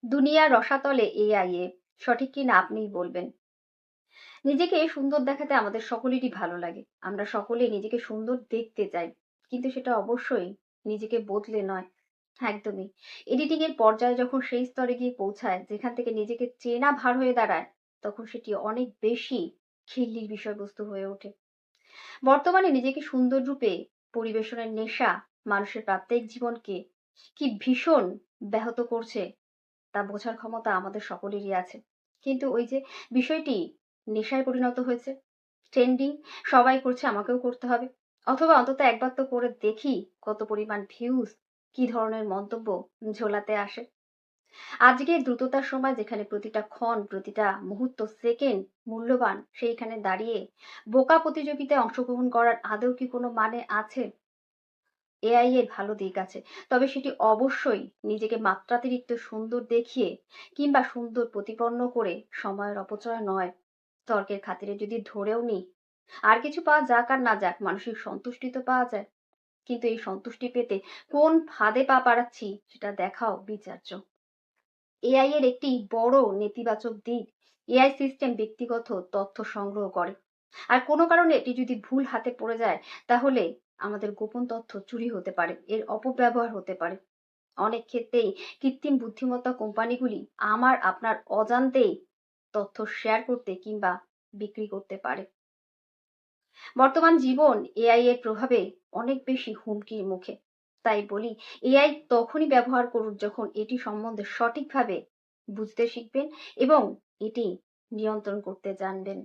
দুনিয়ার রসাতলে এআই এ সঠিক কিনা আপনিই বলবেন। নিজেকে সুন্দর দেখাতে আমাদের সকলেরই ভালো লাগে। আমরা সকলেই নিজেকে সুন্দর দেখতে চাই। কিন্তু সেটা অবশ্যই নিজেকে বদলে নয়। একদমই। এডিটিং এর পর্যায়ে যখন সেই স্তরে গিয়ে পৌঁছায় যেখান থেকে নিজেকে চেনা ভার হয়ে দাঁড়ায়, তখন সেটি অনেক বেশি খিল্লির বিষয়বস্তু হয়ে ওঠে। বর্তমানে নিজেকে সুন্দর রূপে পরিবেশনের নেশা মানুষের প্রাত্যহিক জীবনকে কি ভীষণ ব্যাহত করছে তা বোঝার ক্ষমতা আমাদের সকলেরই আছে। কিন্তু ওই যে বিষয়টি নেশায় পরিণত হয়েছে। ট্রেন্ডিং, সবাই করছে আমাকেও করতে হবে। অথবা অন্তত একবার তো করে দেখি কত পরিমাণ ভিউজ, কি ধরনের মন্তব্য ঝোলাতে আসে। আজকের দ্রুততার সময় যেখানে প্রতিটা ক্ষণ, প্রতিটা মুহূর্ত, সেকেন্ড মূল্যবান, সেইখানে দাঁড়িয়ে বোকা প্রতিযোগিতায় অংশগ্রহণ করার আদৌ কি কোনো মানে আছে? এআই এর ভালো দিক আছে। তবে সেটি অবশ্যই নিজেকে মাত্রাতিরিক্ত সুন্দর দেখিয়ে কিংবা সুন্দর প্রতিপন্ন করে সময়ের অপচয় নয়। তর্কের খাতিরে যদি ধরেও নিই, আর কিছু পাওয়া যাক আর না যাক, মানসিক সন্তুষ্টি তো পাওয়া যায়। কিন্তু এই সন্তুষ্টি পেতে কোন ফাঁদে পা বাড়াচ্ছি সেটা দেখাও বিচার্য। এআই এর একটি বড় নেতিবাচক দিক, এআই সিস্টেম ব্যক্তিগত তথ্য সংগ্রহ করে। আর কোনো কারণে এটি যদি ভুল হাতে পড়ে যায়, তাহলে আমাদের গোপন তথ্য চুরি হতে পারে, এর অপব্যবহার হতে পারে। অনেক ক্ষেত্রেই কৃত্রিম বুদ্ধিমত্তা কোম্পানিগুলি আমার আপনার অজান্তেই তথ্য শেয়ার করতে কিংবা বিক্রি করতে পারে। বর্তমান জীবন এআই এর প্রভাবে অনেক বেশি হুমকির মুখে। তাই বলি, এআই তখনই ব্যবহার করুন যখন এটি সম্বন্ধে সঠিকভাবে বুঝতে শিখবেন এবং এটি নিয়ন্ত্রণ করতে জানবেন।